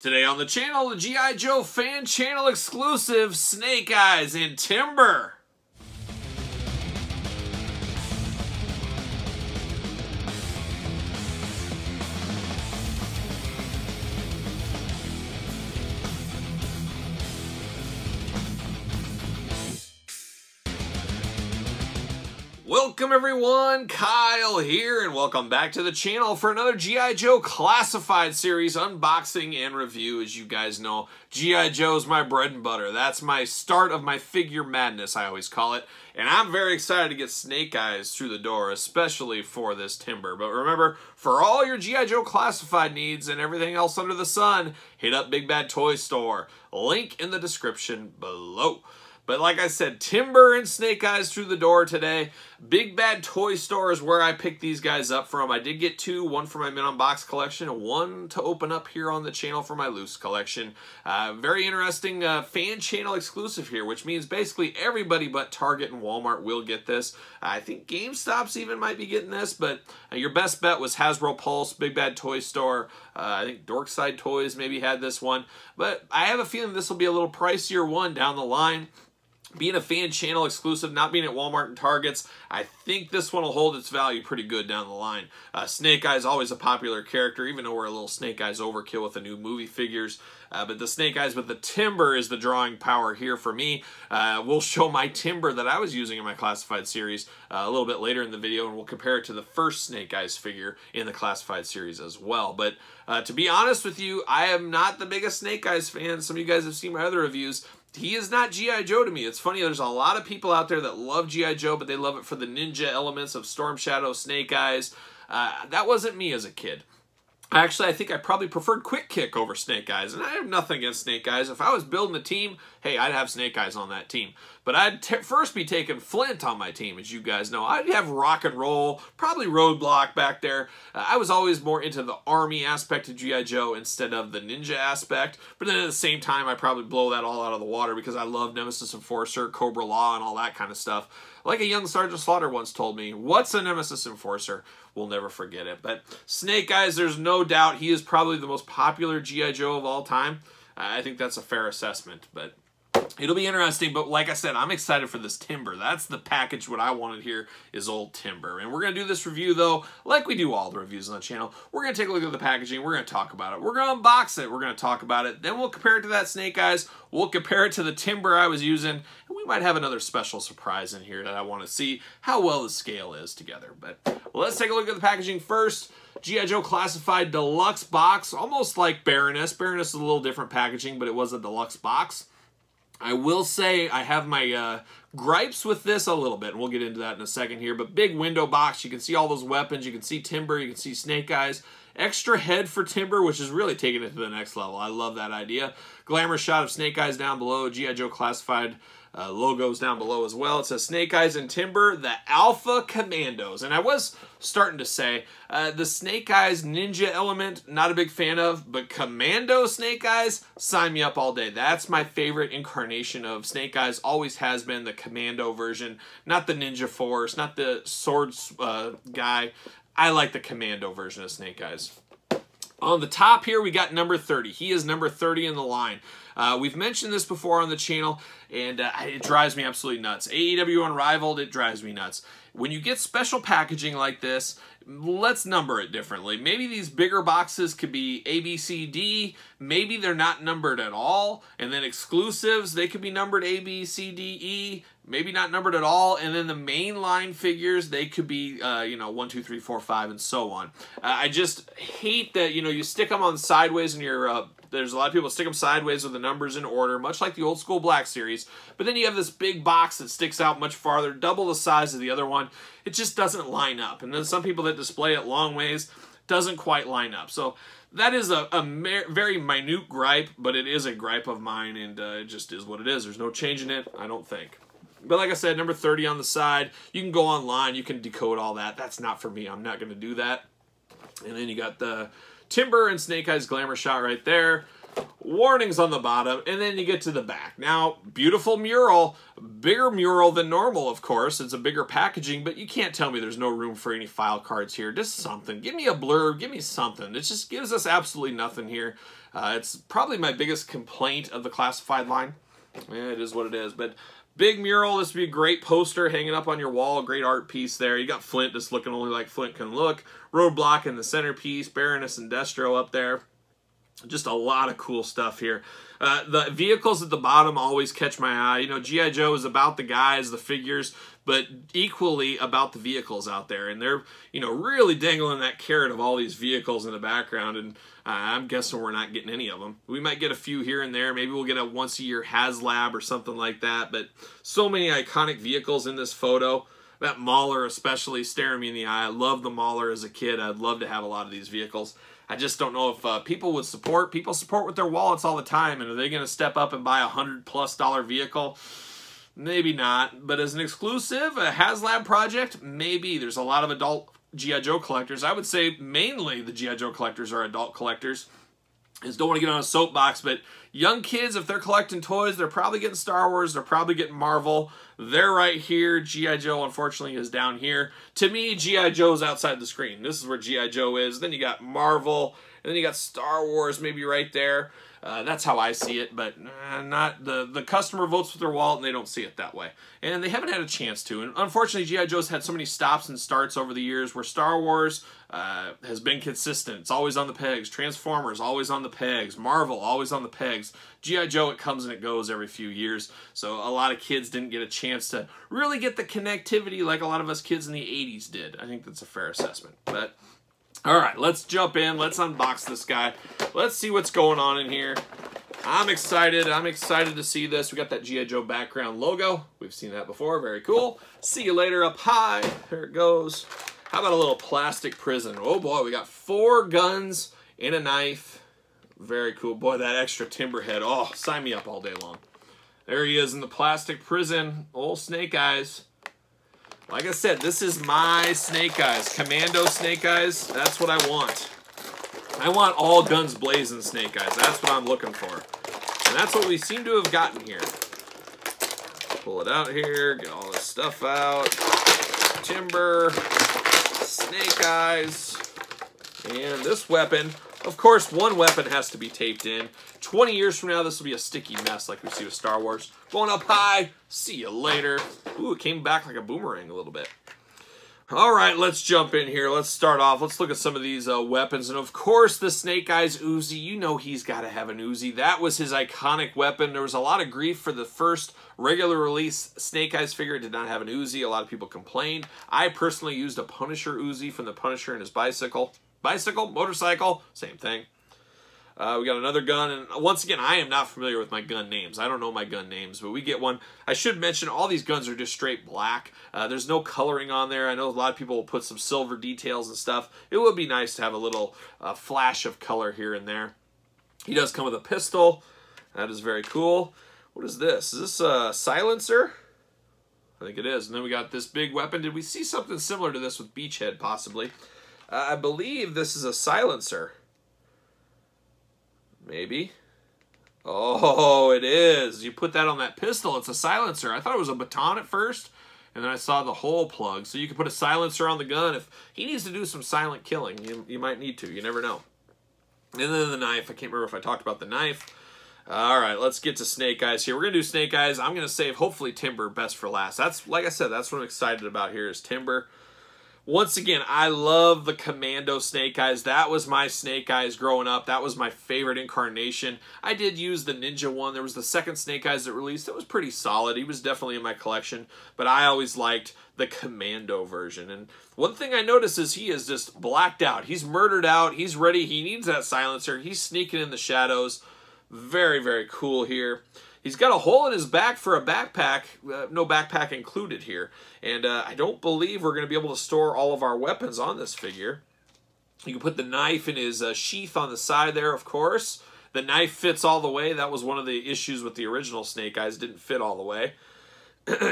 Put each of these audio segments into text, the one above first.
Today on the channel, the G.I. Joe fan channel exclusive, Snake Eyes in Timber. Welcome everyone, Kyle here, and welcome back to the channel for another G.I. Joe Classified series unboxing and review. As you guys know, G.I. Joe's my bread and butter. That's my start of my figure madness, I always call it. And I'm very excited to get Snake Eyes through the door, especially for this Timber. But remember, for all your G.I. Joe Classified needs and everything else under the sun, hit up Big Bad Toy Store. Link in the description below. But like I said, Timber and Snake Eyes through the door today. Big Bad Toy Store is where I picked these guys up from. I did get two, one for my Mint Box collection and one to open up here on the channel for my loose collection. Very interesting fan channel exclusive here, which means basically everybody but Target and Walmart will get this. I think GameStop's even might be getting this, but your best bet was Hasbro Pulse, Big Bad Toy Store. I think Dorkside Toys maybe had this one. But I have a feeling this will be a little pricier one down the line. Being a fan channel exclusive, not being at Walmart and Targets, I think this one will hold its value pretty good down the line. Snake Eyes always a popular character, even though we're a little Snake Eyes overkill with the new movie figures. But the Snake Eyes with the Timber is the drawing power here for me. We'll show my Timber that I was using in my Classified series a little bit later in the video, and we'll compare it to the first Snake Eyes figure in the Classified series as well. But to be honest with you, I am not the biggest Snake Eyes fan. Some of you guys have seen my other reviews. He is not G.I. Joe to me. It's funny, there's a lot of people out there that love G.I. Joe, but they love it for the ninja elements of Storm Shadow, Snake Eyes. That wasn't me as a kid. Actually, I think I probably preferred Quick Kick over Snake Eyes, and I have nothing against Snake Eyes. If I was building a team, hey, I'd have Snake Eyes on that team. But I'd first be taking Flint on my team, as you guys know. I'd have Rock and Roll, probably Roadblock back there. I was always more into the Army aspect of G.I. Joe instead of the ninja aspect. But then at the same time, I'd probably blow that all out of the water because I love Nemesis Enforcer, Cobra Law, and all that kind of stuff. Like a young Sergeant Slaughter once told me, what's a Nemesis Enforcer? We'll never forget it. But Snake Eyes, there's no doubt he is probably the most popular G.I. Joe of all time. I think that's a fair assessment, but it'll be interesting. But like I said, I'm excited for this Timber. That's the package. What I wanted here is old Timber. And we're going to do this review, though, like we do all the reviews on the channel. We're going to take a look at the packaging. We're going to talk about it. We're going to unbox it. We're going to talk about it. Then we'll compare it to that Snake Eyes. We'll compare it to the Timber I was using. And we might have another special surprise in here that I want to see how well the scale is together. But let's take a look at the packaging first. G.I. Joe Classified Deluxe Box, almost like Baroness. Baroness is a little different packaging, but it was a deluxe box. I will say I have my gripes with this a little bit, and we'll get into that in a second here. But big window box, you can see all those weapons, you can see Timber, you can see Snake Eyes. Extra head for Timber, which is really taking it to the next level. I love that idea. Glamour shot of Snake Eyes down below, G.I. Joe Classified logos down below as well. It says Snake Eyes and Timber, the Alpha Commandos. And I was starting to say, the Snake Eyes ninja element, not a big fan of, but Commando Snake Eyes, sign me up all day. That's my favorite incarnation of Snake Eyes, always has been the Commando version, not the Ninja Force, not the Swords guy. I like the Commando version of Snake Eyes. On the top here, we got number 30. He is number 30 in the line. We've mentioned this before on the channel, and it drives me absolutely nuts. AEW Unrivaled, it drives me nuts. When you get special packaging like this, let's number it differently. Maybe these bigger boxes could be A, B, C, D. Maybe they're not numbered at all. And then exclusives, they could be numbered A, B, C, D, E. Maybe not numbered at all. And then the mainline figures, they could be, 1, 2, 3, 4, 5, and so on. I just hate that, you stick them on sideways in your... There's a lot of people stick them sideways with the numbers in order, much like the old school Black series. But then you have this big box that sticks out much farther, double the size of the other one. It just doesn't line up. And then some people that display it long ways doesn't quite line up. So that is a very minute gripe, but it is a gripe of mine, and it just is what it is. There's no changing it, I don't think. But like I said, number 30 on the side. You can go online. You can decode all that. That's not for me. I'm not going to do that. And then you got the Timber and Snake Eyes Glamour shot right there. Warnings on the bottom, and then you get to the back. Now, beautiful mural, bigger mural than normal, of course. It's a bigger packaging, but you can't tell me there's no room for any file cards here. Just something. Give me a blurb, give me something. It just gives us absolutely nothing here. It's probably my biggest complaint of the classified line. Yeah, it is what it is. But big mural. This would be a great poster hanging up on your wall. Great art piece there. You got Flint just looking only like Flint can look. Roadblock in the centerpiece. Baroness and Destro up there. Just a lot of cool stuff here. The vehicles at the bottom always catch my eye. You know, G.I. Joe is about the guys, the figures, but equally about the vehicles out there. And they're, you know, really dangling that carrot of all these vehicles in the background. And I'm guessing we're not getting any of them. We might get a few here and there. Maybe we'll get a once-a-year HasLab or something like that. But so many iconic vehicles in this photo. That Mauler especially staring me in the eye. I love the Mauler as a kid. I'd love to have a lot of these vehicles. I just don't know if people would support. People support with their wallets all the time, and are they going to step up and buy a $100+ vehicle? Maybe not. But as an exclusive, a HasLab project, maybe. There's a lot of adult G.I. Joe collectors. I would say mainly the G.I. Joe collectors are adult collectors. I just don't want to get on a soapbox, but young kids, if they're collecting toys, they're probably getting Star Wars, they're probably getting Marvel. They're right here. G.I. Joe, unfortunately, is down here. To me, G.I. Joe's outside the screen. This is where G.I. Joe is. Then you got Marvel, and then you got Star Wars maybe right there. That's how I see it, but not the customer votes with their wallet, and they don't see it that way. And they haven't had a chance to. And unfortunately, G.I. Joe's had so many stops and starts over the years where Star Wars has been consistent. It's always on the pegs. Transformers, always on the pegs. Marvel, always on the pegs. G.I. Joe, it comes and it goes every few years. So a lot of kids didn't get a chance to really get the connectivity like a lot of us kids in the 80s did. I think that's a fair assessment. But all right, let's jump in. Let's unbox this guy. Let's see what's going on in here. I'm excited. I'm excited to see this. We got that G.I. Joe background logo. We've seen that before. Very cool. See you later up high. There it goes. How about a little plastic prison? Oh, boy. We got 4 guns and a knife. Very cool. Boy, that extra timber head. Oh, sign me up all day long. There he is in the plastic prison. Old Snake Eyes. Like I said, this is my Snake Eyes. Commando Snake Eyes. That's what I want. I want all guns blazing Snake Eyes. That's what I'm looking for. And that's what we seem to have gotten here. Pull it out here. Get all this stuff out. Timber. Snake Eyes. And this weapon. Of course, one weapon has to be taped in. 20 years from now, this will be a sticky mess like we see with Star Wars. Going up high. See you later. Ooh, it came back like a boomerang a little bit. All right, let's jump in here. Let's start off. Let's look at some of these weapons. And, of course, the Snake Eyes Uzi. You know he's got to have an Uzi. That was his iconic weapon. There was a lot of grief for the first regular release Snake Eyes figure. It did not have an Uzi. A lot of people complained. I personally used a Punisher Uzi from the Punisher and his bicycle. Bicycle, motorcycle, same thing. We got another gun, and once again, I am not familiar with my gun names. I don't know my gun names, but we get one. I should mention, all these guns are just straight black. There's no coloring on there. I know a lot of people will put some silver details and stuff. It would be nice to have a little flash of color here and there. He does come with a pistol. That is very cool. What is this? Is this a silencer? I think it is. And then we got this big weapon. Did we see something similar to this with Beachhead, possibly? I believe this is a silencer. Maybe. Oh, it is. You put that on that pistol, it's a silencer. I thought it was a baton at first, and then I saw the hole plug. So you can put a silencer on the gun. If he needs to do some silent killing, you might need to. You never know. And then the knife. I can't remember if I talked about the knife. All right, let's get to Snake Eyes here. We're going to do Snake Eyes. I'm going to save, hopefully, Timber best for last. That's, like I said, that's what I'm excited about here is Timber. Once again, I love the Commando Snake Eyes. That was my Snake Eyes growing up. That was my favorite incarnation. I did use the Ninja one. There was the second Snake Eyes that released. It was pretty solid. He was definitely in my collection, but I always liked the Commando version. And one thing I noticed is he is just blacked out. He's murdered out. He's ready. He needs that silencer. He's sneaking in the shadows. Very, very cool here. He's got a hole in his back for a backpack. No backpack included here. And I don't believe we're going to be able to store all of our weapons on this figure. You can put the knife in his sheath on the side there, of course. The knife fits all the way. That was one of the issues with the original Snake Eyes. It didn't fit all the way.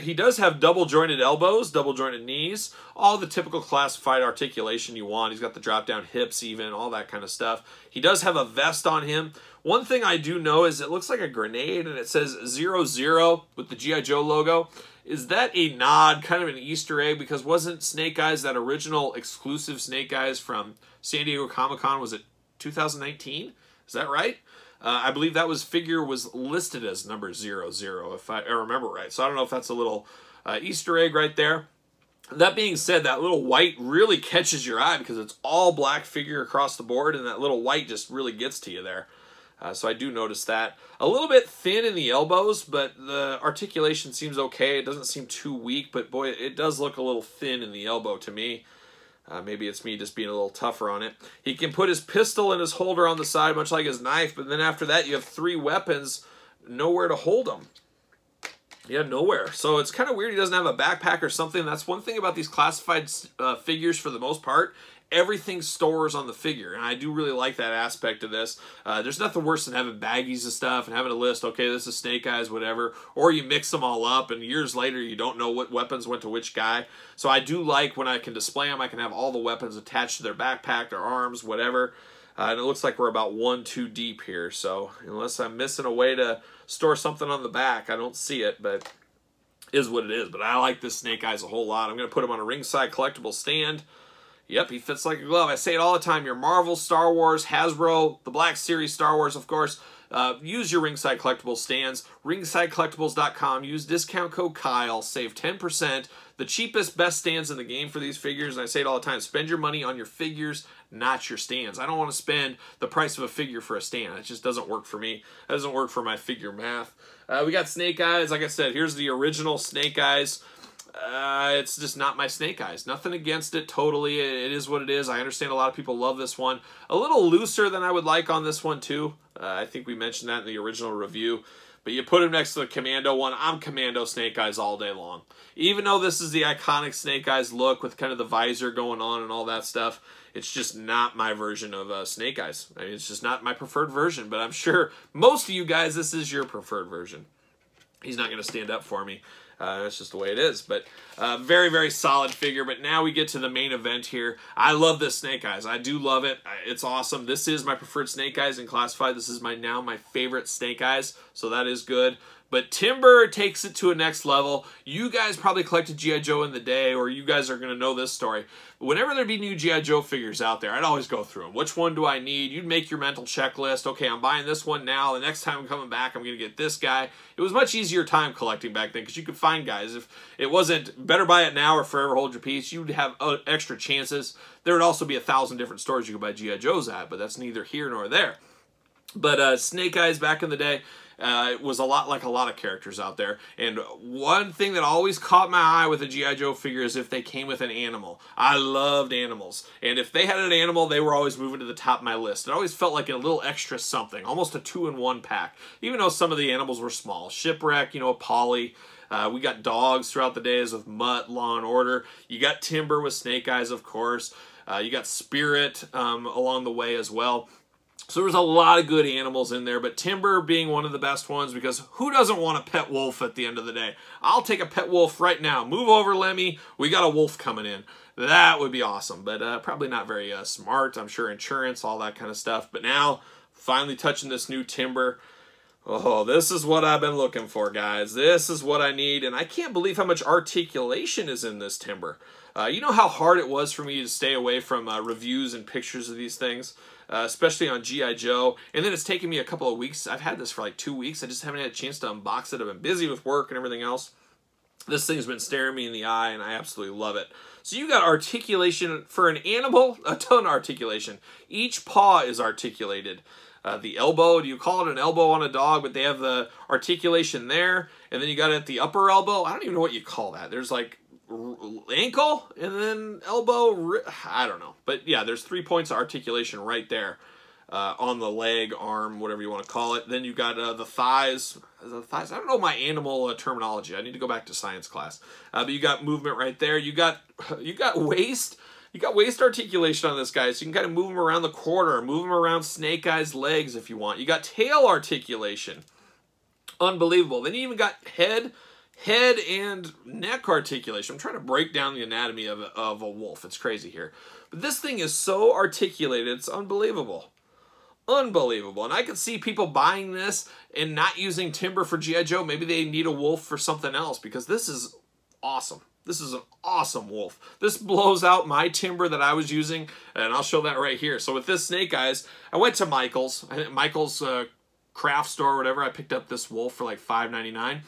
He does have double-jointed elbows, double-jointed knees, all the typical classified articulation you want. He's got the drop-down hips even, all that kind of stuff. He does have a vest on him. One thing I do know is it looks like a grenade, and it says 00 with the G.I. Joe logo. Is that a nod, kind of an Easter egg? Because wasn't Snake Eyes that original exclusive Snake Eyes from San Diego Comic-Con, was it 2019? Is that right? I believe that figure was listed as number 00, if I remember right. So I don't know if that's a little Easter egg right there. That being said, that little white really catches your eye because it's all black figure across the board, and that little white just really gets to you there. So I do notice that. A little bit thin in the elbows, but the articulation seems okay. It doesn't seem too weak, but boy, it does look a little thin in the elbow to me. Maybe it's me just being a little tougher on it. He can put his pistol and his holder on the side, much like his knife, but then after that, you have 3 weapons, nowhere to hold them. Yeah, nowhere. So it's kind of weird he doesn't have a backpack or something. That's one thing about these classified figures for the most part. Everything stores on the figure, and I do really like that aspect of this. There's nothing worse than having baggies of stuff and having a list, okay, this is Snake Eyes, whatever, or you mix them all up, and years later you don't know what weapons went to which guy. So I do like when I can display them, I can have all the weapons attached to their backpack, their arms, whatever. And it looks like we're about 1-2 deep here, so unless I'm missing a way to store something on the back, I don't see it, but is what it is. But I like this Snake Eyes a whole lot. I'm going to put him on a ringside collectible stand. Yep, he fits like a glove. I say it all the time. Your Marvel, Star Wars, Hasbro, the Black Series Star Wars, of course. Use your Ringside Collectibles stands. RingsideCollectibles.com. Use discount code Kyle. Save 10%. The cheapest, best stands in the game for these figures. And I say it all the time. Spend your money on your figures, not your stands. I don't want to spend the price of a figure for a stand. It just doesn't work for me. That doesn't work for my figure math. We got Snake Eyes. Like I said, here's the original Snake Eyes. It's just not my Snake Eyes. Nothing against it, totally. It is what it is. I understand a lot of people love this one. A little looser than I would like on this one, too. I think we mentioned that in the original review. But you put him next to the Commando one. I'm Commando Snake Eyes all day long. Even though this is the iconic Snake Eyes look with kind of the visor going on and all that stuff, it's just not my version of Snake Eyes. I mean, it's just not my preferred version. But I'm sure most of you guys, this is your preferred version. He's not going to stand up for me. That's just the way it is. But very, very solid figure. But now we get to the main event here. I love this Snake Eyes. I do love it. It's awesome. This is my preferred Snake Eyes in Classified. This is now my favorite Snake Eyes. So that is good. But Timber takes it to a next level. You guys probably collected G.I. Joe in the day, or you guys are going to know this story. Whenever there'd be new G.I. Joe figures out there, I'd always go through them. Which one do I need? You'd make your mental checklist. Okay, I'm buying this one now. The next time I'm coming back, I'm going to get this guy. It was much easier time collecting back then because you could find guys. If it wasn't better buy it now or forever hold your peace, you'd have extra chances. There would also be 1,000 different stores you could buy G.I. Joes at, but that's neither here nor there. But Snake Eyes back in the day, it was a lot like a lot of characters out there. And one thing that always caught my eye with a G.I. Joe figure is if they came with an animal. I loved animals. And if they had an animal, they were always moving to the top of my list. It always felt like a little extra something, almost a 2-in-1 pack. Even though some of the animals were small. Shipwreck, you know, Polly. We got dogs throughout the days with Mutt, Law and Order. You got Timber with Snake Eyes, of course. You got Spirit along the way as well. So there's a lot of good animals in there, but Timber being one of the best ones because who doesn't want a pet wolf at the end of the day? I'll take a pet wolf right now. Move over, Lemmy. We got a wolf coming in. That would be awesome, but probably not very smart. I'm sure insurance, all that kind of stuff. But now, finally touching this new Timber. Oh, this is what I've been looking for, guys. This is what I need, and I can't believe how much articulation is in this Timber. You know how hard it was for me to stay away from reviews and pictures of these things? Especially on G.I. Joe. And then it's taken me a couple of weeks. I've had this for like 2 weeks. I just haven't had a chance to unbox it. I've been busy with work and everything else. This thing's been staring me in the eye, and I absolutely love it. So you got articulation for an animal, a ton of articulation. Each paw is articulated. The elbow, do you call it an elbow on a dog? But they have the articulation there. And then you got it at the upper elbow. I don't even know what you call that. There's like ankle and then elbow, I don't know, but yeah, there's 3 points of articulation right there on the leg, arm, whatever you want to call it. Then you got the thighs. I don't know my animal terminology. I need to go back to science class. But you got movement right there. You got waist. You got waist articulation on this guy, so you can kind of move him around the quarter, move him around Snake Eyes' legs if you want. You got tail articulation. Unbelievable. Then you even got head and neck articulation. I'm trying to break down the anatomy of a wolf. It's crazy here. But this thing is so articulated, it's unbelievable. Unbelievable. And I could see people buying this and not using Timber for G.I. Joe. Maybe they need a wolf for something else because this is awesome. This is an awesome wolf. This blows out my timber that I was using, and I'll show that right here. So with this Snake Eyes, I went to Michael's. I think Michael's craft store or whatever. I picked up this wolf for like $5.99.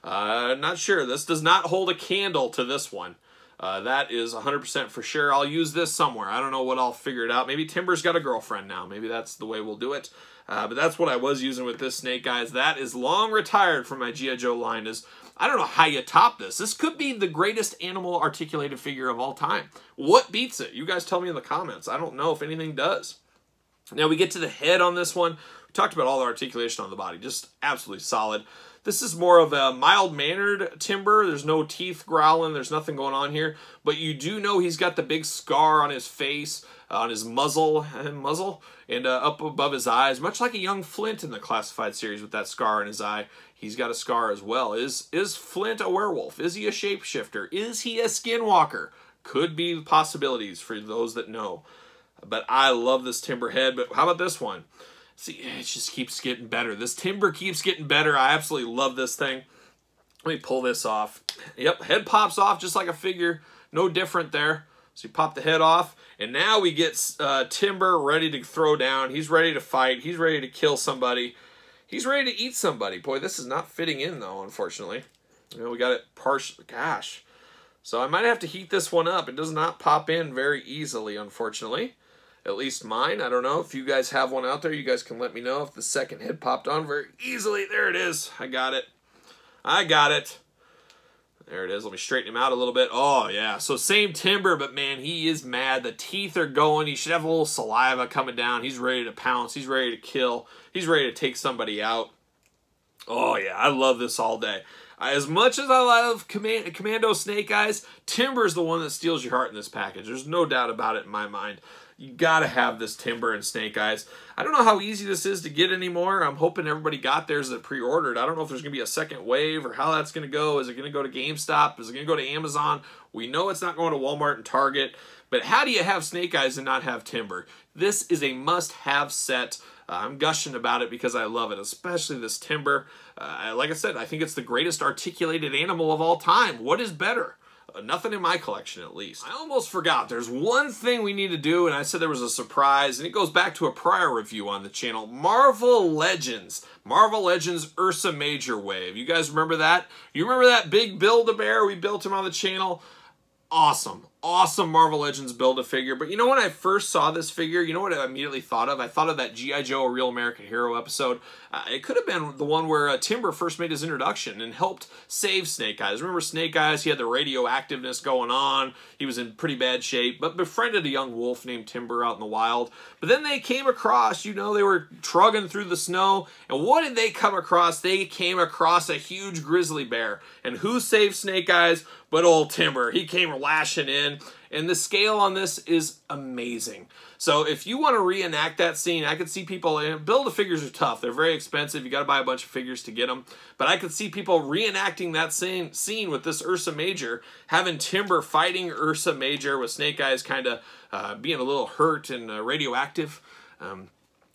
Not sure. This does not hold a candle to this one. That is 100% for sure. I'll use this somewhere. I don't know what I'll figure it out. Maybe Timber's got a girlfriend now. Maybe that's the way we'll do it. But that's what I was using with this Snake Eyes. That is long retired from my G.I. Joe line. I don't know how you top this. This could be the greatest animal articulated figure of all time. What beats it? You guys tell me in the comments. I don't know if anything does. Now we get to the head on this one. We talked about all the articulation on the body. Just absolutely solid. This is more of a mild-mannered Timber. There's no teeth growling. There's nothing going on here. But you do know he's got the big scar on his face, on his muzzle, and up above his eyes. Much like a young Flint in the Classified series with that scar in his eye. He's got a scar as well. Is Flint a werewolf? Is he a shapeshifter? Is he a skinwalker? Could be possibilities for those that know. But I love this Timber head. But how about this one? See, it just keeps getting better. This Timber keeps getting better. I absolutely love this thing. Let me pull this off. Yep, head pops off just like a figure. No different there. So you pop the head off. And now we get Timber ready to throw down. He's ready to fight. He's ready to kill somebody. He's ready to eat somebody. Boy, this is not fitting in, though, unfortunately. You know, we got it partial. Gosh. So I might have to heat this one up. It does not pop in very easily, unfortunately. At least mine. I don't know. If you guys have one out there, you guys can let me know if the second head popped on very easily. There it is. I got it. I got it. There it is. Let me straighten him out a little bit. Oh, yeah. So same Timber, but man, he is mad. The teeth are going. He should have a little saliva coming down. He's ready to pounce. He's ready to kill. He's ready to take somebody out. Oh, yeah. I love this all day. As much as I love Commando Snake Eyes, Timber's the one that steals your heart in this package. There's no doubt about it in my mind. You gotta have this Timber and Snake Eyes. I don't know how easy this is to get anymore. I'm hoping everybody got theirs that pre-ordered. I don't know if there's gonna be a second wave or how that's gonna go. Is it gonna go to GameStop? Is it gonna go to Amazon? We know it's not going to Walmart and Target. But how do you have Snake Eyes and not have Timber? This is a must-have set. I'm gushing about it because I love it, especially this Timber. Like I said, I think it's the greatest articulated animal of all time. What is better? Nothing in my collection, at least. I almost forgot. There's one thing we need to do, and I said there was a surprise, and it goes back to a prior review on the channel. Marvel Legends. Marvel Legends Ursa Major Wave. You guys remember that? You remember that big Build-A-Bear? We built him on the channel. Awesome. Awesome Marvel Legends Build-A-Figure. But you know when I first saw this figure, you know what I immediately thought of? I thought of that G.I. Joe, A Real American Hero episode. It could have been the one where Timber first made his introduction and helped save Snake Eyes. Remember Snake Eyes? He had the radioactiveness going on. He was in pretty bad shape, but befriended a young wolf named Timber out in the wild. But then they came across, you know, they were trugging through the snow. And what did they come across? They came across a huge grizzly bear. And who saved Snake Eyes but old Timber? He came lashing in. And the scale on this is amazing. So if you want to reenact that scene, I could see people, Build-A-Figures are tough. They're very expensive. You got to buy a bunch of figures to get them. But I could see people reenacting that scene with this Ursa Major, having Timber fighting Ursa Major with Snake Eyes kind of being a little hurt and radioactive.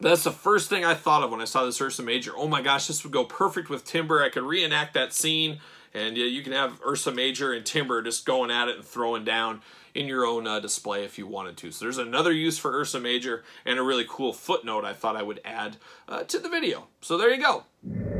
That's the first thing I thought of when I saw this Ursa Major. Oh my gosh, this would go perfect with Timber. I could reenact that scene. And you can have Ursa Major and Timber just going at it and throwing down in your own display if you wanted to. So there's another use for Ursa Major and a really cool footnote I thought I would add to the video. So there you go.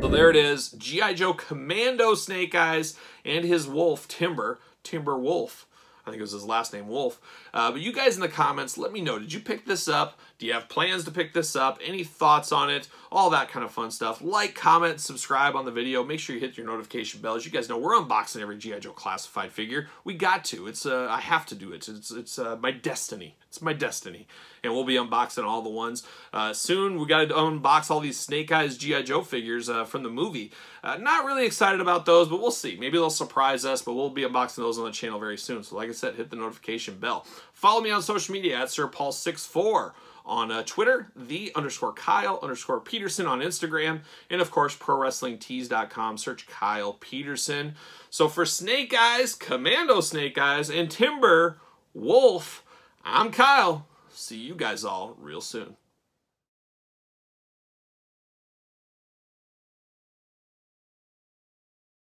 So there it is. G.I. Joe Commando Snake Eyes and his wolf, Timber Wolf. I think it was his last name, Wolf. But you guys in the comments, let me know. Did you pick this up? Do you have plans to pick this up? Any thoughts on it? All that kind of fun stuff. Like, comment, subscribe on the video. Make sure you hit your notification bell. As you guys know, we're unboxing every G.I. Joe classified figure. We got to. It's I have to do it. It's my destiny. It's my destiny. And we'll be unboxing all the ones. Soon, we got to unbox all these Snake Eyes G.I. Joe figures from the movie. Not really excited about those, but we'll see. Maybe they'll surprise us, but we'll be unboxing those on the channel very soon. So like I said, hit the notification bell. Follow me on social media at SirPaul64 on Twitter, _Kyle_Peterson on Instagram, and of course, ProWrestlingTees.com. Search Kyle Peterson. So for Snake Eyes, Commando Snake Eyes, and Timber Wolf, I'm Kyle. See you guys all real soon.